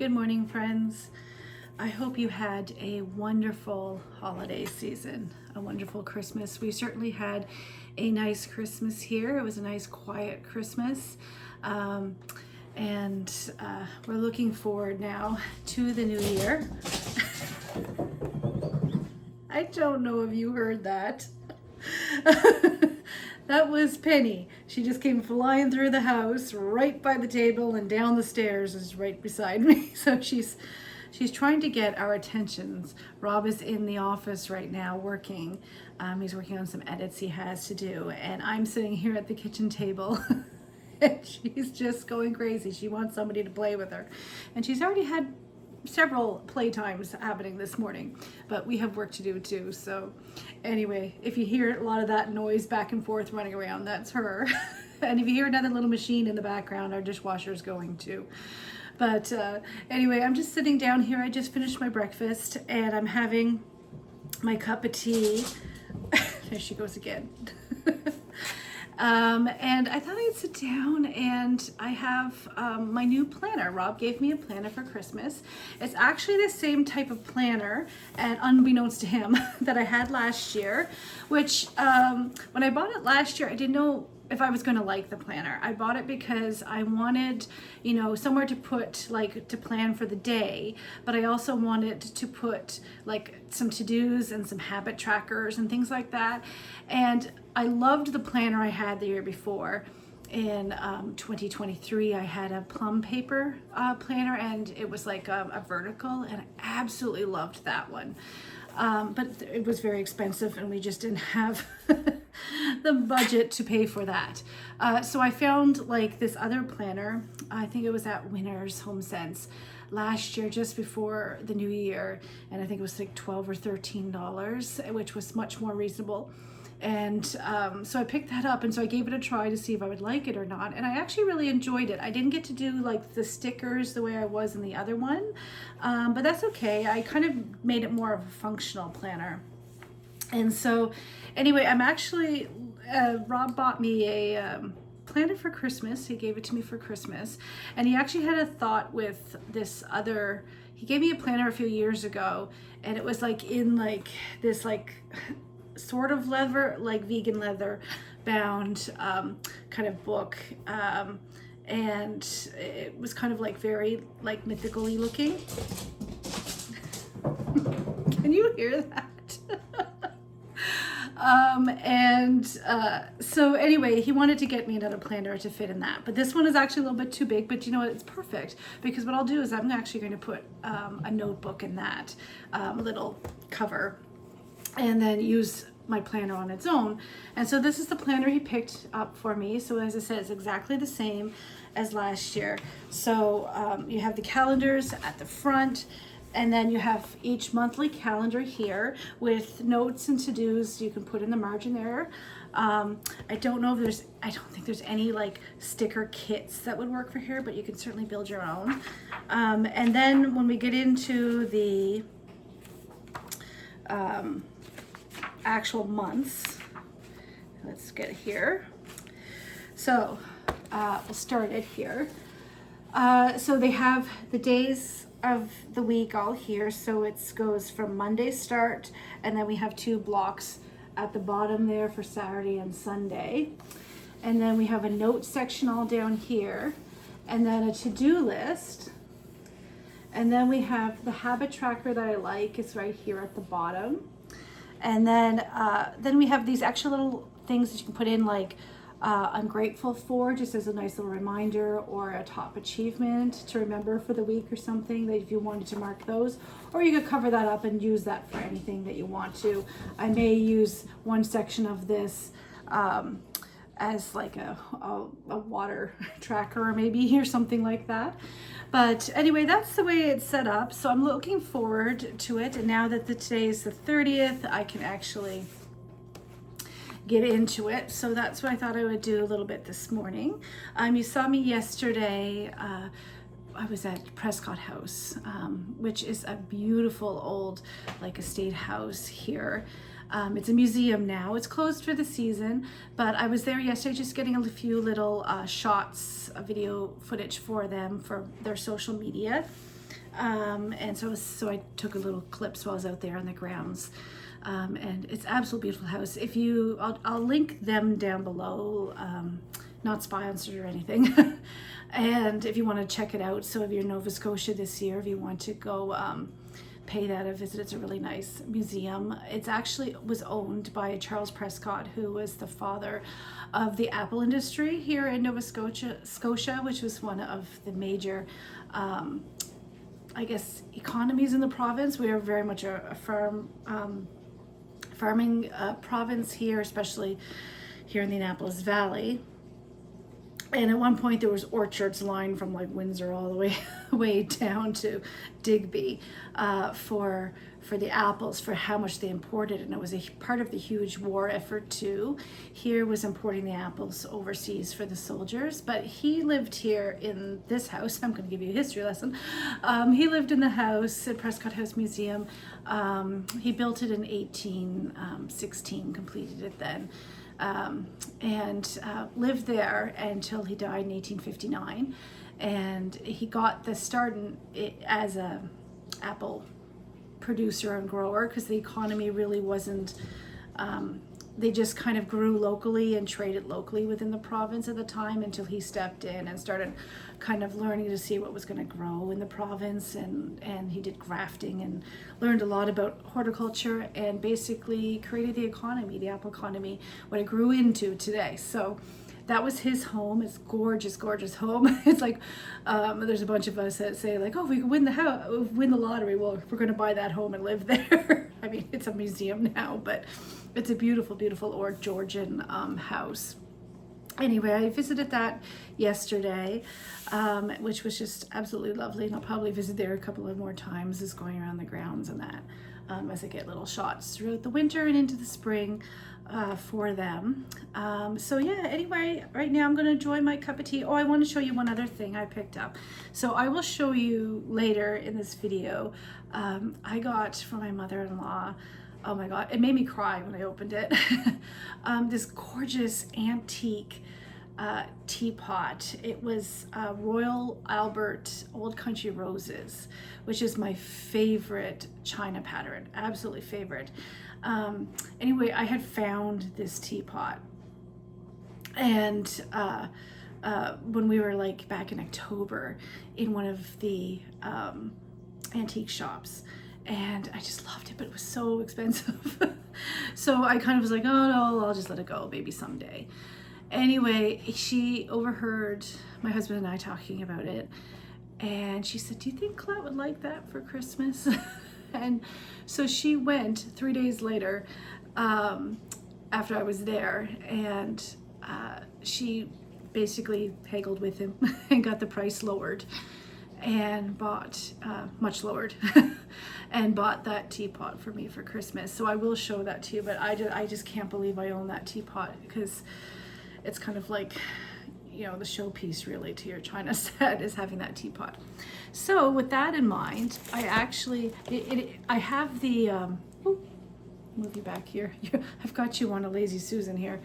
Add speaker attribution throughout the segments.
Speaker 1: Good morning, friends. I hope you had a wonderful holiday season, a wonderful Christmas. We certainly had a nice Christmas here. It was a nice, quiet Christmas. And we're looking forward now to the new year. I don't know if you heard that. That was Penny. She just came flying through the house, right by the table, and down the stairs is right beside me. So she's trying to get our attentions. Rob is in the office right now working. He's working on some edits he has to do, and I'm sitting here at the kitchen table. And she's just going crazy. She wants somebody to play with her, and she's already had several playtimes happening this morning, but we have work to do too. So anyway, if you hear a lot of that noise back and forth running around, that's her. And if you hear another little machine in the background, our dishwasher is going too. But anyway, I'm just sitting down here. I just finished my breakfast and I'm having my cup of tea. There she goes again. And I thought I'd sit down, and I have my new planner. Rob gave me a planner for Christmas. It's actually the same type of planner, and unbeknownst to him, that I had last year, which when I bought it last year, I didn't know if I was going to like the planner. I bought it because I wanted, somewhere to put, to plan for the day, but I also wanted to put some to-dos and some habit trackers and things like that. And I loved the planner I had the year before. In 2023, I had a plum paper planner, and it was like a vertical, and I absolutely loved that one. But it was very expensive, and we just didn't have the budget to pay for that. So I found this other planner. I think it was at Winners Home Sense last year, just before the new year, and I think it was like $12 or $13, which was much more reasonable. And so I picked that up, and so I gave it a try to see if I would like it or not, and I actually really enjoyed it. I didn't get to do the stickers the way I was in the other one, but that's okay. I kind of made it more of a functional planner. And so anyway, I'm actually Rob bought me a planner for Christmas. He gave it to me for Christmas, and he actually had a thought with this other. He gave me a planner a few years ago, and it was in this sort of leather, vegan leather bound kind of book, and it was kind of very mythical-y looking. Can you hear that? So anyway, he wanted to get me another planner to fit in that, but this one is actually a little bit too big. But you know what, it's perfect, because what I'll do is I'm actually going to put a notebook in that little cover, and then use my planner on its own. And so this is the planner he picked up for me. So as I said, it's exactly the same as last year. So you have the calendars at the front, and then you have each monthly calendar here with notes and to-dos you can put in the margin there. I don't think there's any sticker kits that would work for here, but you can certainly build your own. And then when we get into the actual months, let's get here. So we'll start it here. So they have the days of the week all here. So it goes from Monday start, and then we have 2 blocks at the bottom there for Saturday and Sunday. And then we have a note section all down here, and then a to-do list. And then we have the habit tracker that I like. It's right here at the bottom. And then we have these extra little things that you can put in, I'm grateful for, just as a nice little reminder, or a top achievement to remember for the week or something, that if you wanted to mark those, or you could cover that up and use that for anything that you want to. I may use one section of this as a water tracker, or maybe, or something like that. But anyway, that's the way it's set up. So I'm looking forward to it. And now that today is the 30th, I can actually get into it. So that's what I thought I would do a little bit this morning. You saw me yesterday. I was at Prescott House, which is a beautiful old estate house here. It's a museum now. It's closed for the season, but I was there yesterday just getting a few little shots, video footage for them for their social media. And so I took a little clips while I was out there on the grounds. And it's absolutely beautiful house. I'll link them down below, not sponsored or anything. And if you want to check it out, so if you're in Nova Scotia this year, if you want to go pay that a visit, it's a really nice museum. It's actually was owned by Charles Prescott, who was the father of the apple industry here in Nova Scotia, which was one of the major I guess economies in the province. We are very much a farming province here, especially here in the Annapolis Valley. And at one point there was orchards lined from like Windsor all the way down to Digby for the apples, for how much they imported. And it was a part of the huge war effort too. Here was importing the apples overseas for the soldiers, but he lived here in this house. I'm going to give you a history lesson. He lived in the house at Prescott House Museum. He built it in 1816, completed it then. And lived there until he died in 1859, and he got the start as a apple producer and grower, because the economy really wasn't, they just kind of grew locally and traded locally within the province at the time, until he stepped in and started kind of learning to see what was going to grow in the province, and he did grafting and learned a lot about horticulture, and basically created the economy, the apple economy, what it grew into today. So that was his home. It's gorgeous, gorgeous home. It's like there's a bunch of us that say like, oh, if we win the lottery, well, we're going to buy that home and live there. I mean, it's a museum now, but it's a beautiful, beautiful Georgian house. Anyway, I visited that yesterday, which was just absolutely lovely, and I'll probably visit there a couple of more times, just going around the grounds and that, as I get little shots throughout the winter and into the spring for them. So yeah, anyway, right now I'm going to enjoy my cup of tea. Oh, I want to show you one other thing I picked up. So I will show you later in this video. I got from my mother-in-law, oh my God, it made me cry when I opened it. This gorgeous antique teapot. It was Royal Albert Old Country Roses, which is my favorite china pattern, absolutely favorite. Anyway, I had found this teapot, and when we were like back in October in one of the antique shops, and I just loved it, but it was so expensive. So I kind of was like, oh no, I'll just let it go, maybe someday. Anyway, she overheard my husband and I talking about it, and she said, do you think Colette would like that for Christmas? And so she went 3 days later, after I was there, and she basically haggled with him and got the price lowered, and bought, much lowered, and bought that teapot for me for Christmas. So I will show that to you, but I just can't believe I own that teapot, because it's kind of like, you know, the showpiece really to your china set is having that teapot. So with that in mind, I actually, I have the, move you back here. I've got you on a Lazy Susan here.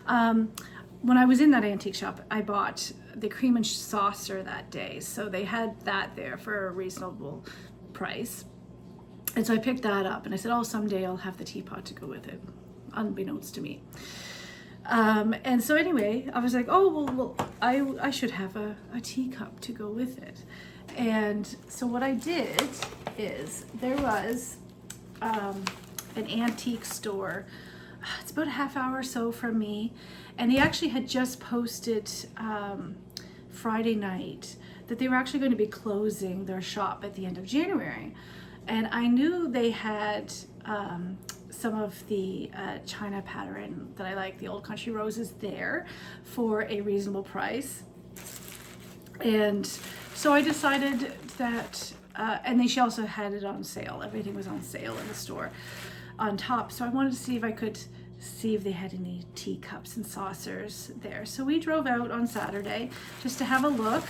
Speaker 1: When I was in that antique shop, I bought the cream and saucer that day. So they had that there for a reasonable price. And so I picked that up, and I said, oh, someday I'll have the teapot to go with it, unbeknownst to me. And so anyway, I was like, oh, well I should have a teacup to go with it. And so what I did is, there was an antique store, it's about a half hour or so from me, and they actually had just posted Friday night that they were actually going to be closing their shop at the end of January. And I knew they had some of the china pattern that I like, the Old Country Roses, there for a reasonable price. And so I decided that, and she also had it on sale. Everything was on sale in the store on top. So I wanted to see if I could see if they had any teacups and saucers there. So we drove out on Saturday just to have a look.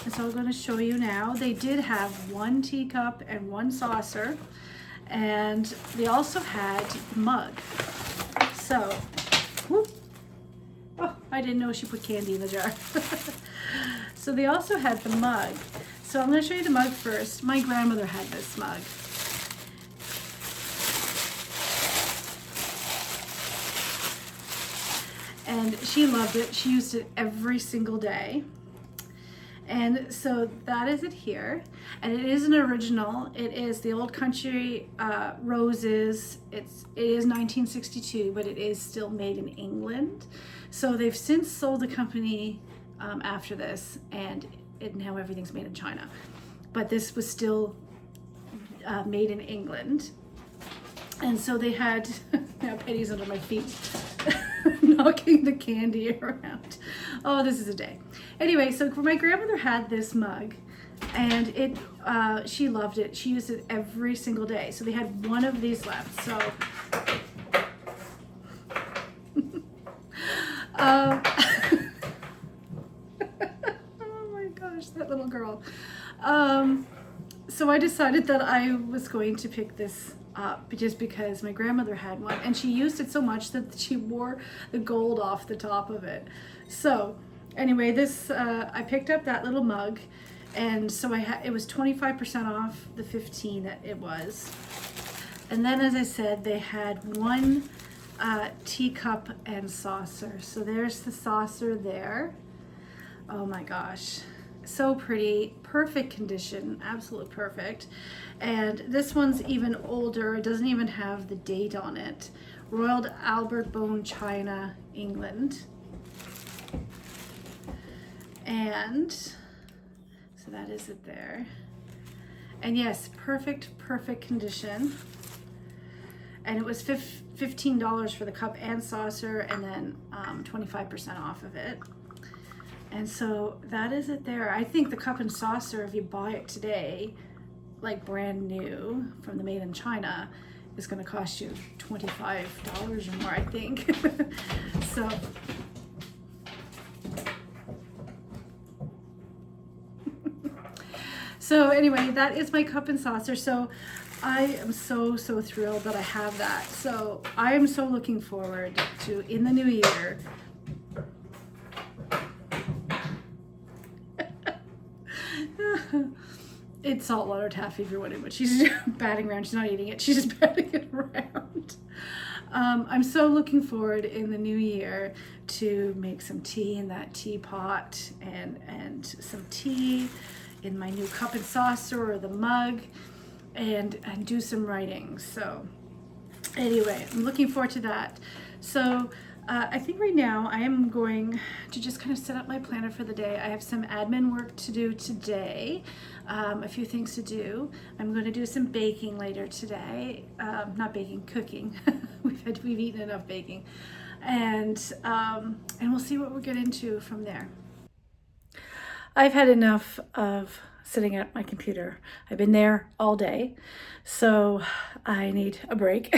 Speaker 1: And so I'm going to show you now. They did have one teacup and one saucer, and they also had the mug. So, whoop. Oh, I didn't know she put candy in the jar. So they also had the mug. So I'm going to show you the mug first. My grandmother had this mug. And she loved it. She used it every single day. And so that is it here. And it is an original. It is the Old Country Roses. It is 1962, but it is still made in England. So they've since sold the company after this, and now everything's made in China. But this was still made in England. And so they had, now Penny's under my feet, knocking the candy around. Oh, this is a day. Anyway, so my grandmother had this mug, and she loved it. She used it every single day. So they had one of these left. So, oh my gosh, that little girl. So I decided that I was going to pick this up just because my grandmother had one, and she used it so much that she wore the gold off the top of it. So anyway, this I picked up that little mug, and so it was 25% off the 15 that it was. And then, as I said, they had one teacup and saucer. So there's the saucer there. Oh my gosh, so pretty, perfect condition, absolutely perfect. And this one's even older. It doesn't even have the date on it. Royal Albert Bone China, England. And so that is it there. And yes, perfect condition. And it was $15 for the cup and saucer, and then 25% off of it. And so that is it there. I think the cup and saucer, if you buy it today, like brand new from the Made in China, is going to cost you $25 or more, I think. So so anyway, that is my cup and saucer. So I am so thrilled that I have that. So I am so looking forward to, in the new year, it's saltwater taffy, if you're wondering what she's batting around. She's not eating it, she's just batting it around. I'm so looking forward in the new year to make some tea in that teapot, and some tea in my new cup and saucer or the mug, and do some writing. So anyway, I'm looking forward to that. So I think right now I am going to just kind of set up my planner for the day. I have some admin work to do today, a few things to do. I'm going to do some baking later today. Not baking, cooking. We've eaten enough baking, and we'll see what we'll get into from there. I've had enough of sitting at my computer. I've been there all day, so I need a break.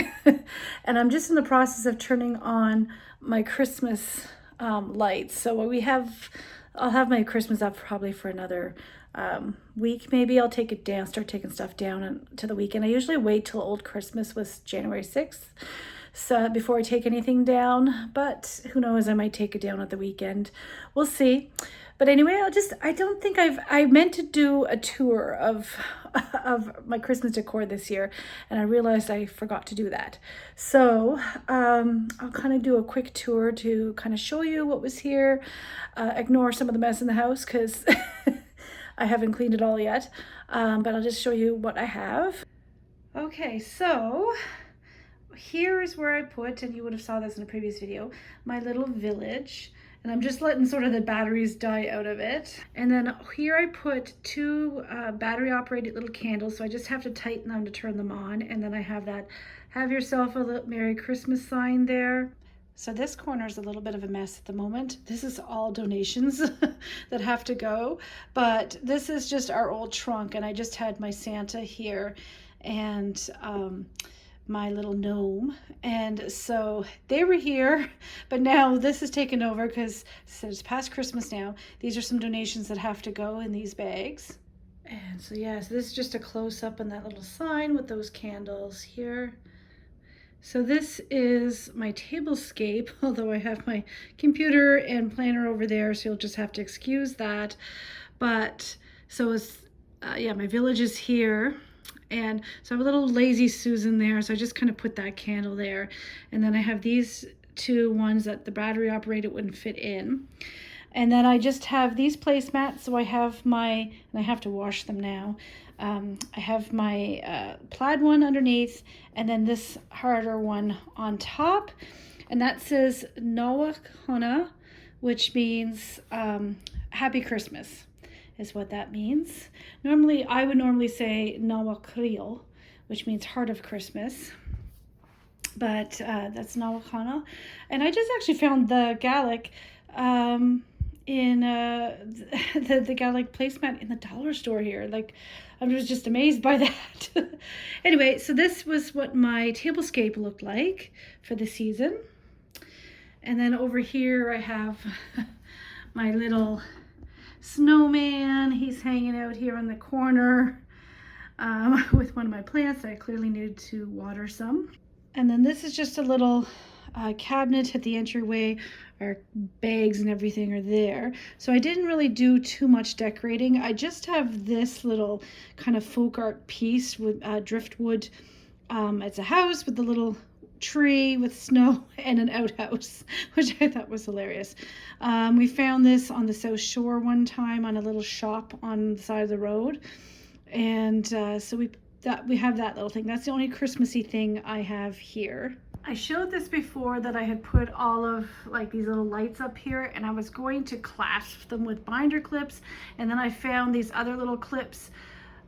Speaker 1: And I'm just in the process of turning on my Christmas lights. So I'll have my Christmas up probably for another week. Maybe I'll take it down, start taking stuff down to the weekend. I usually wait till Old Christmas was January 6th. So before I take anything down, but who knows, I might take it down at the weekend. We'll see. But anyway, I meant to do a tour of my Christmas decor this year, and I realized I forgot to do that. So I'll kind of do a quick tour to kind of show you what was here, ignore some of the mess in the house because I haven't cleaned it all yet, but I'll just show you what I have. Okay, so here is where I put, and you would have saw this in a previous video, my little village. And I'm just letting sort of the batteries die out of it. And then here I put two battery operated little candles. So I just have to tighten them to turn them on. And then I have that "Have yourself a Merry Christmas" sign there. So this corner is a little bit of a mess at the moment. This is all donations that have to go. But this is just our old trunk. And I just had my Santa here and my little gnome, and so they were here, but now this is taken over because it's past Christmas now. These are some donations that have to go in these bags. And so yeah, so this is just a close-up on that little sign with those candles here. So this is my tablescape, although I have my computer and planner over there, so you'll just have to excuse that. But so yeah, my village is here. And so I have a little lazy Susan there. So I just kind of put that candle there. And then I have these two ones that the battery operated wouldn't fit in. And then I just have these placemats. So I have my, and I have to wash them now. I have my plaid one underneath, and then this harder one on top. And that says Noach Hana, which means Happy Christmas, is what that means. Normally, I would normally say Noach Kriel, which means Heart of Christmas. But that's Noach Hana. And I just actually found the Gallic in the Gallic placemat in the dollar store here. Like, I was just amazed by that. Anyway, so this was what my tablescape looked like for the season. And then over here I have my little snowman. He's hanging out here in the corner with one of my plants that I clearly needed to water some. And then this is just a little cabinet at the entryway. Our bags and everything are there. So I didn't really do too much decorating. I just have this little kind of folk art piece with driftwood. It's a house with a little tree with snow and an outhouse, which I thought was hilarious. We found this on the South Shore one time on a little shop on the side of the road. And so we have that little thing. That's the only Christmassy thing I have here. I showed this before that I had put all of like these little lights up here, and I was going to clasp them with binder clips, and then I found these other little clips,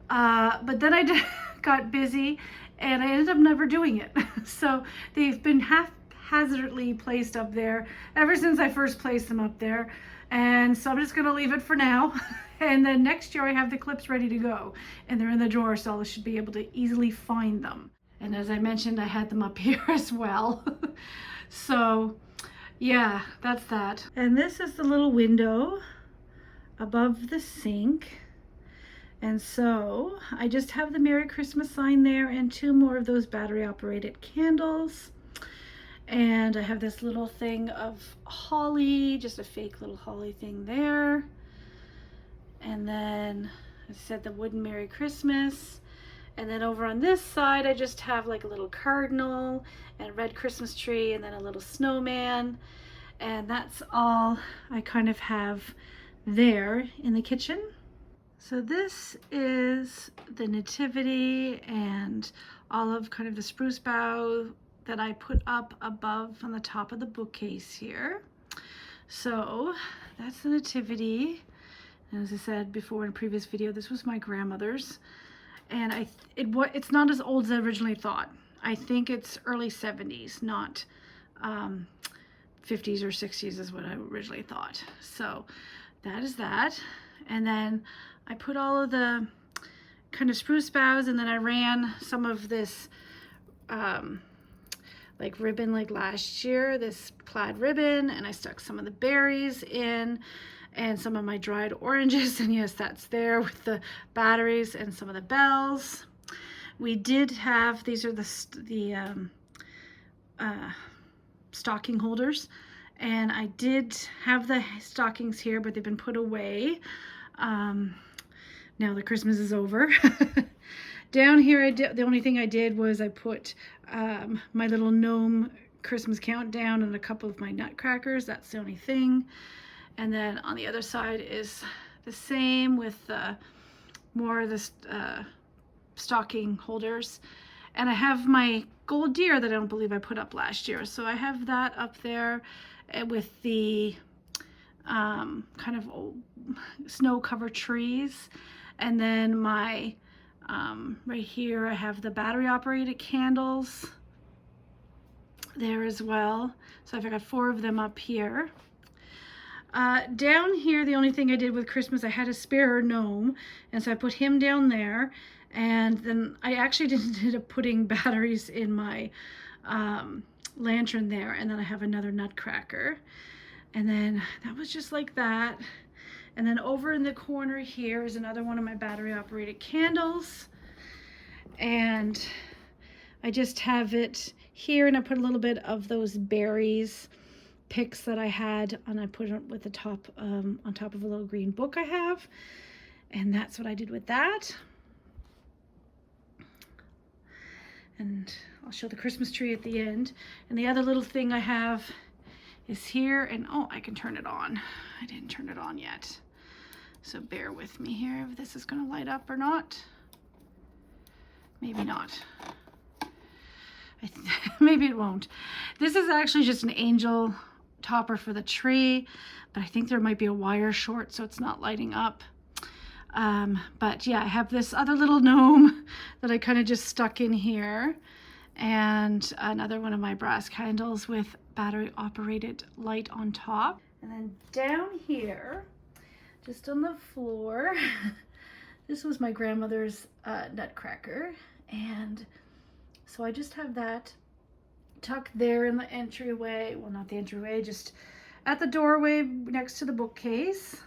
Speaker 1: but then I got busy and I ended up never doing it. So they've been haphazardly placed up there ever since I first placed them up there, and so I'm just gonna leave it for now. And then next year I have the clips ready to go, and they're in the drawer, so I should be able to easily find them. And as I mentioned, I had them up here as well. So yeah, that's that. And this is the little window above the sink. And so I just have the Merry Christmas sign there and two more of those battery operated candles. And I have this little thing of holly, just a fake little holly thing there. And then I said the wooden Merry Christmas. And then over on this side, I just have like a little cardinal and a red Christmas tree and then a little snowman. And that's all I kind of have there in the kitchen. So this is the nativity and all of kind of the spruce bough that I put up above on the top of the bookcase here. So that's the nativity. And as I said before in a previous video, this was my grandmother's. And it's not as old as I originally thought. I think it's early 70s, not 50s or 60s is what I originally thought. So that is that. And then I put all of the kind of spruce boughs, and then I ran some of this like ribbon like last year, this plaid ribbon, and I stuck some of the berries in and some of my dried oranges, and yes, that's there with the batteries and some of the bells. We did have, these are the stocking holders, and I did have the stockings here, but they've been put away. Now the Christmas is over. Down here, the only thing I did was I put my little gnome Christmas countdown and a couple of my nutcrackers. That's the only thing. And then on the other side is the same with more of the stocking holders. And I have my gold deer that I don't believe I put up last year. So I have that up there with the kind of old snow-covered trees. And then my, right here, I have the battery-operated candles there as well. So I've got 4 of them up here. Down here, the only thing I did with Christmas, I had a spare gnome, and so I put him down there, and then I actually didn't end up putting batteries in my lantern there, and then I have another nutcracker, and then that was just like that. And then over in the corner here is another one of my battery operated candles, and I just have it here, and I put a little bit of those berries picks that I had, and I put it with the top on top of a little green book I have. And that's what I did with that. And I'll show the Christmas tree at the end. And the other little thing I have is here, and oh, I can turn it on. I didn't turn it on yet. So bear with me here if this is gonna light up or not. Maybe not. Maybe it won't. This is actually just an angel topper for the tree, but I think there might be a wire short, so it's not lighting up. But yeah, I have this other little gnome that I kind of just stuck in here, and another one of my brass candles with battery operated light on top. And then down here, just on the floor, this was my grandmother's nutcracker, and so I just have that tucked there in the entryway. Well, not the entryway, just at the doorway next to the bookcase.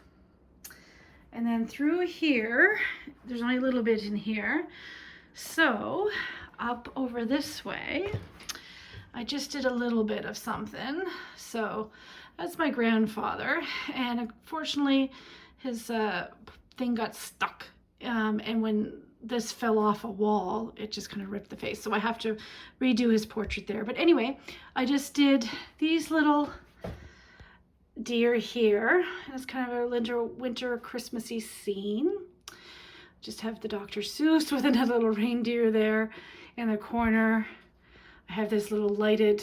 Speaker 1: And then through here, there's only a little bit in here. So up over this way, I just did a little bit of something. So that's my grandfather. And unfortunately, his thing got stuck. And when this fell off a wall, it just kind of ripped the face. So I have to redo his portrait there. But anyway, I just did these little deer here. It's kind of a winter Christmassy scene. Just have the Dr. Seuss with another little reindeer there in the corner. I have this little lighted,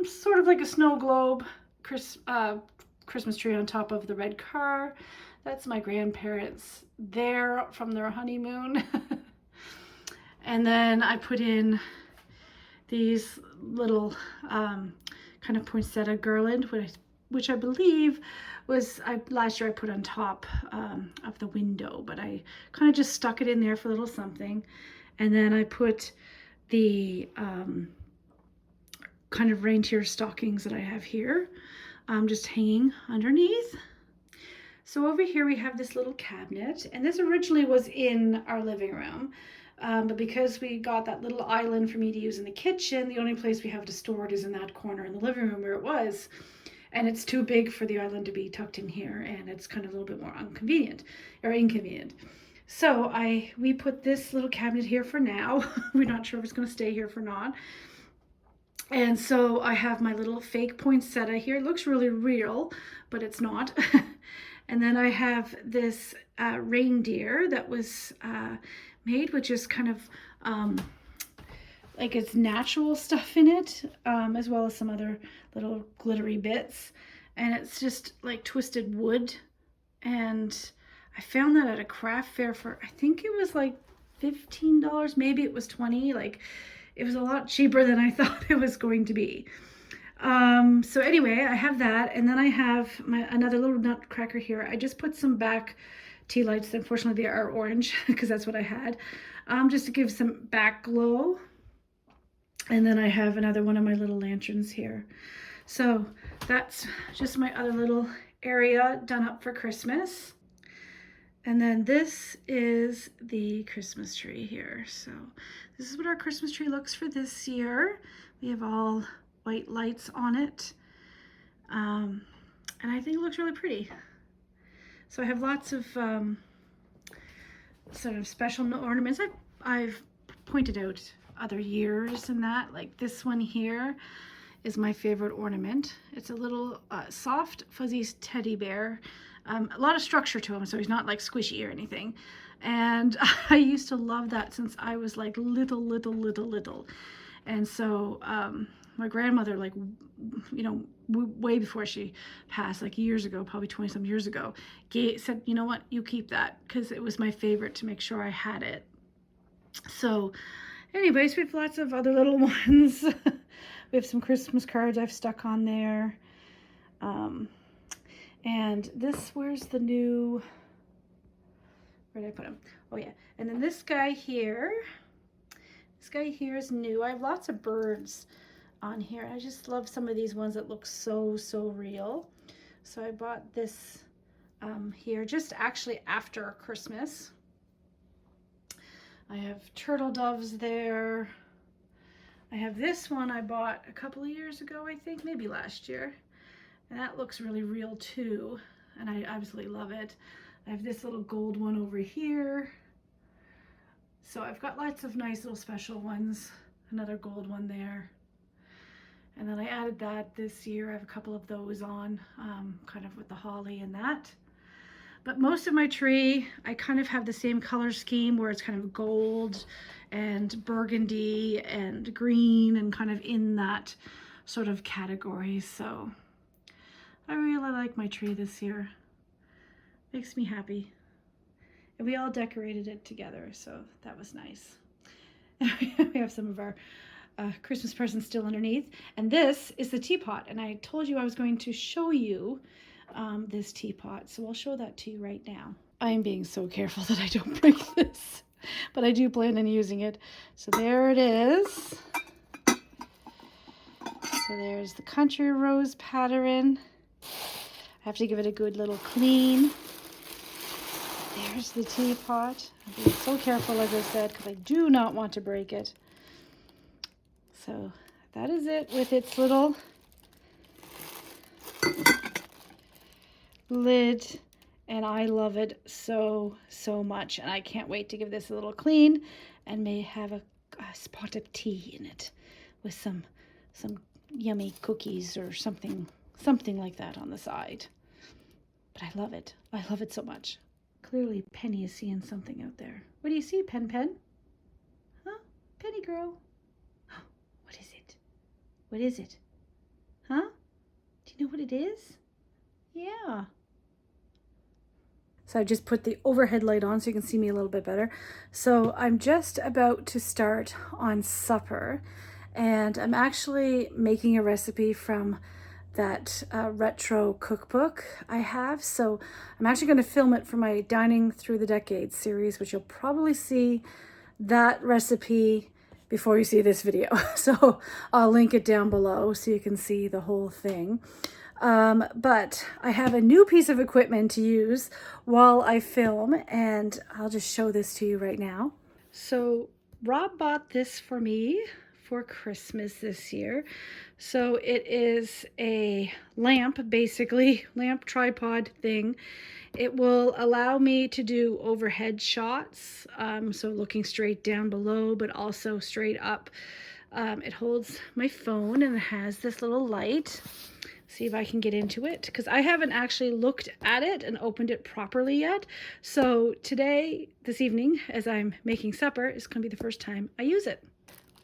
Speaker 1: sort of like a snow globe Christmas tree on top of the red car. That's my grandparents there from their honeymoon. And then I put in these little kind of poinsettia garland, which I believe was, last year I put on top of the window, but I kind of just stuck it in there for a little something. And then I put the kind of reindeer stockings that I have here just hanging underneath. So over here we have this little cabinet, and this originally was in our living room, but because we got that little island for me to use in the kitchen, the only place we have to store it is in that corner in the living room where it was. And it's too big for the island to be tucked in here, and it's kind of a little bit more inconvenient. So we put this little cabinet here for now. We're not sure if it's going to stay here or not. And so I have my little fake poinsettia here. It looks really real, but it's not. And then I have this reindeer that was made with just kind of like it's natural stuff in it, as well as some other little glittery bits. And it's just like twisted wood. And I found that at a craft fair for, I think it was like $15, maybe it was $20. Like, it was a lot cheaper than I thought it was going to be. So anyway, I have that, and then I have another little nutcracker here. I just put some back tea lights. Unfortunately, they are orange because that's what I had, just to give some back glow. And then I have another one of my little lanterns here. So that's just my other little area done up for Christmas. And then this is the Christmas tree here. So this is what our Christmas tree looks for this year. We have all white lights on it. And I think it looks really pretty. So I have lots of sort of special ornaments. I've pointed out other years and that, like this one here is my favorite ornament. It's a little soft fuzzy teddy bear. A lot of structure to him, so he's not like squishy or anything. And I used to love that since I was like little. And so my grandmother, like, you know, way before she passed, like years ago, probably 20 some years ago, said, you know what, you keep that, because it was my favorite to make sure I had it. So anyways, we have lots of other little ones. We have some Christmas cards I've stuck on there. And this, where's the new, where did I put him? Oh yeah, and then this guy here is new. I have lots of birds on here. I just love some of these ones that look so real. So I bought this here just actually after Christmas. I have turtle doves there. I have this one I bought a couple of years ago, I think, maybe last year. And that looks really real too. And I absolutely love it. I have this little gold one over here. So I've got lots of nice little special ones. Another gold one there. And then I added that this year. I have a couple of those on, kind of with the holly and that. But most of my tree, I kind of have the same color scheme where it's kind of gold and burgundy and green and kind of in that sort of category. So I really like my tree this year. Makes me happy. And we all decorated it together, so that was nice. We have some of our Christmas presents still underneath. And this is the teapot. And I told you I was going to show you this teapot. So I'll show that to you right now. I'm being so careful that I don't break this, but I do plan on using it. So there it is. So there's the country rose pattern. I have to give it a good little clean. There's the teapot. I'm being so careful, as I said, because I do not want to break it. So that is it with its little lid, and I love it so much, and I can't wait to give this a little clean and may have a spot of tea in it with some yummy cookies or something like that on the side. But I love it so much. Clearly Penny is seeing something out there. What do you see, Pen? Huh? Penny girl? What is it? What is it? Huh? Do you know what it is? Yeah. So I just put the overhead light on so you can see me a little bit better. So I'm just about to start on supper, and I'm actually making a recipe from that retro cookbook I have. So I'm actually going to film it for my Dining Through the Decades series, which you'll probably see that recipe before you see this video. So I'll link it down below so you can see the whole thing. But I have a new piece of equipment to use while I film, and I'll just show this to you right now. So Rob bought this for me for Christmas this year. So it is a lamp, basically, lamp tripod thing. It will allow me to do overhead shots, so looking straight down below, but also straight up. It holds my phone and it has this little light. See if I can get into it, because I haven't actually looked at it and opened it properly yet. So today, this evening, as I'm making supper, is going to be the first time I use it.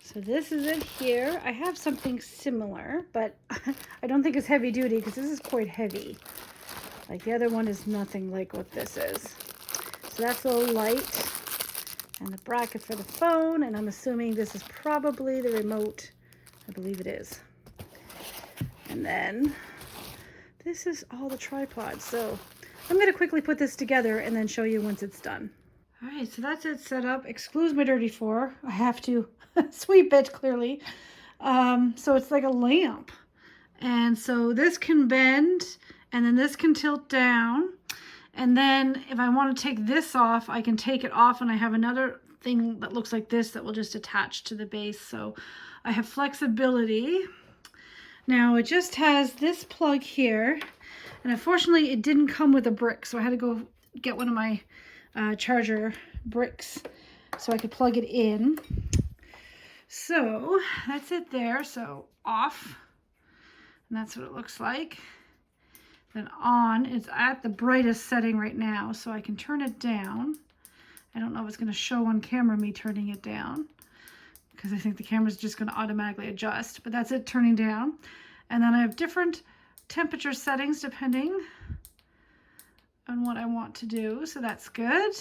Speaker 1: So this is it here. I have something similar, but I don't think it's heavy duty because this is quite heavy. Like the other one is nothing like what this is. So that's a little light and the bracket for the phone, and I'm assuming this is probably the remote. I believe it is. And then this is all the tripods. So I'm going to quickly put this together and then show you once it's done. All right, so that's it set up. Excuse my dirty floor. I have to sweep it clearly. So it's like a lamp. And so this can bend and then this can tilt down. And then if I want to take this off, I can take it off, and I have another thing that looks like this that will just attach to the base. So I have flexibility. Now it just has this plug here, and unfortunately it didn't come with a brick, so I had to go get one of my charger bricks so I could plug it in. So that's it there. So off, and that's what it looks like. Then on, it's at the brightest setting right now, so I can turn it down. I don't know if it's going to show on camera me turning it down, because I think the camera's just going to automatically adjust, but that's it turning down. And then I have different temperature settings depending on what I want to do, so that's good.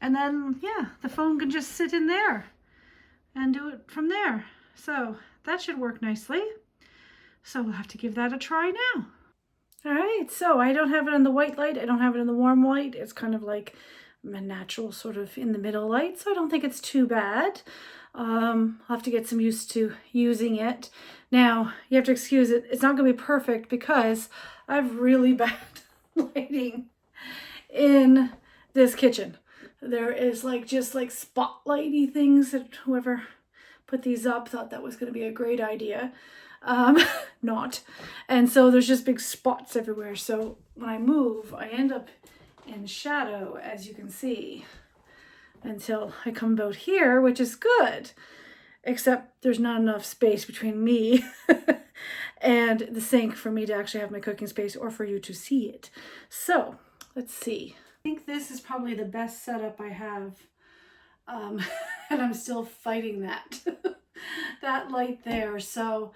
Speaker 1: And then, yeah, the phone can just sit in there and do it from there. So that should work nicely. So we'll have to give that a try now. All right, so I don't have it in the white light. I don't have it in the warm light. It's kind of like a natural sort of in the middle light, so I don't think it's too bad. I'll have to get some used to using it. Now, you have to excuse it. It's not going to be perfect because I have really bad lighting in this kitchen. There is like just like spotlighty things that whoever put these up thought that was going to be a great idea. Not. And so there's just big spots everywhere. So when I move, I end up in shadow, as you can see, until I come about here, which is good, except there's not enough space between me and the sink for me to actually have my cooking space or for you to see it. So let's see. I think this is probably the best setup I have, and I'm still fighting that that light there. So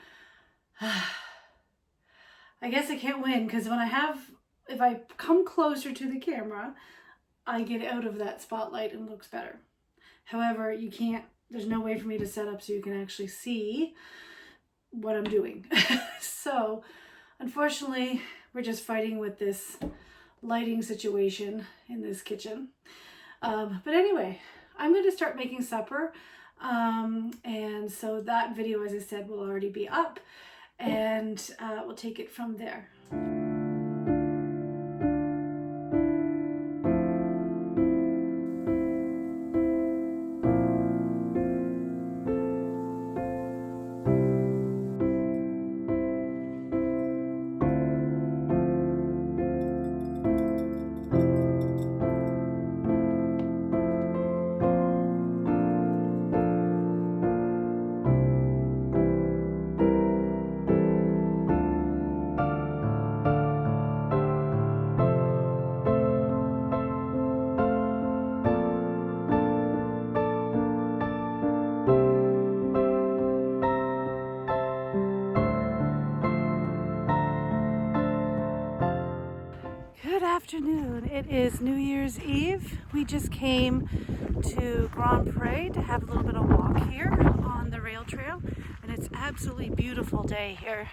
Speaker 1: I guess I can't win, because if I come closer to the camera, I get out of that spotlight and looks better. However, you can't, there's no way for me to set up so you can actually see what I'm doing. So unfortunately, we're just fighting with this lighting situation in this kitchen. But anyway, I'm going to start making supper. And so that video, as I said, will already be up, and we'll take it from there. Good afternoon. It is New Year's Eve. We just came to Grand Pré to have a little bit of walk here on the rail trail, and it's absolutely beautiful day here.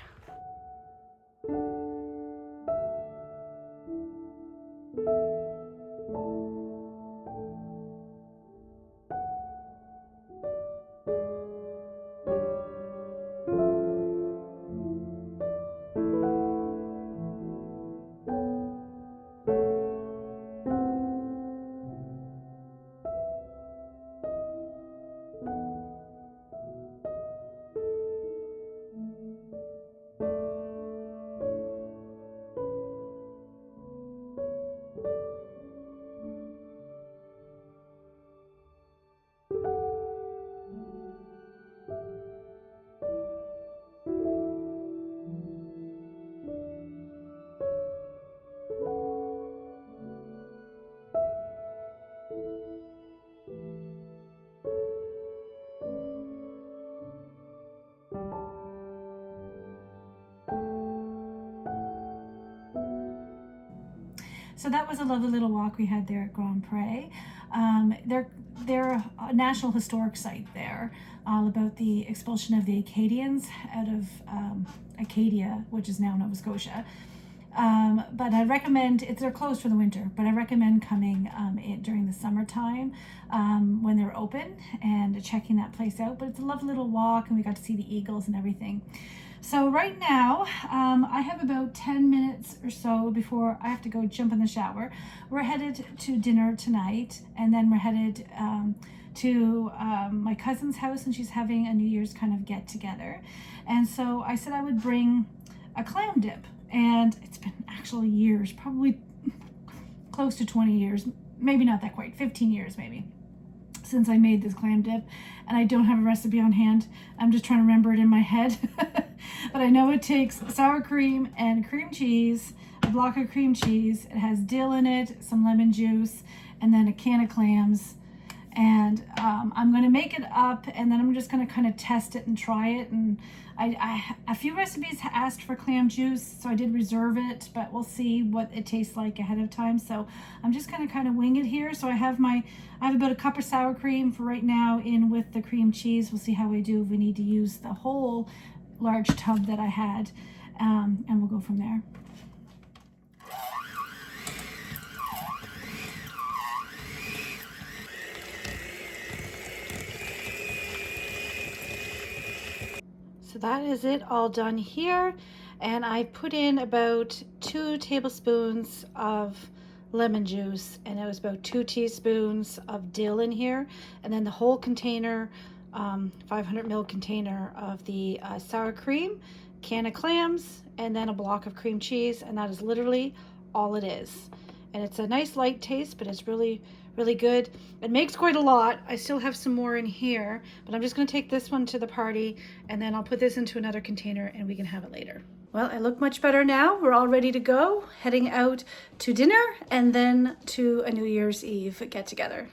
Speaker 1: So that was a lovely little walk we had there at Grand Pré. They're a National Historic Site there, all about the expulsion of the Acadians out of Acadia, which is now Nova Scotia. But I recommend, they're closed for the winter, but I recommend coming during the summertime when they're open and checking that place out. But it's a lovely little walk, and we got to see the eagles and everything. So right now, I have about 10 minutes or so before I have to go jump in the shower. We're headed to dinner tonight, and then we're headed to my cousin's house, and she's having a New Year's kind of get together. And so I said I would bring a clam dip, and it's been actually years, probably close to 20 years, maybe not that quite, 15 years maybe, since I made this clam dip, and I don't have a recipe on hand. I'm just trying to remember it in my head. But I know it takes sour cream and cream cheese, a block of cream cheese. It has dill in it, some lemon juice, and then a can of clams. And I'm going to make it up, and then I'm just going to kind of test it and try it. And a few recipes asked for clam juice, so I did reserve it, but we'll see what it tastes like ahead of time. So I'm just going to kind of wing it here. So I have about a cup of sour cream for right now in with the cream cheese. We'll see how we do if we need to use the whole large tub that I had, and we'll go from there. So that is it all done here, and I put in about 2 tablespoons of lemon juice, and it was about 2 teaspoons of dill in here, and then the whole container, 500 ml container of the sour cream, can of clams, and then a block of cream cheese, and that is literally all it is. and it's a nice light taste, but it's really, really good. It makes quite a lot. I still have some more in here, but I'm just gonna take this one to the party, and then I'll put this into another container and we can have it later. Well, I look much better now. We're all ready to go, heading out to dinner and then to a New Year's Eve get together.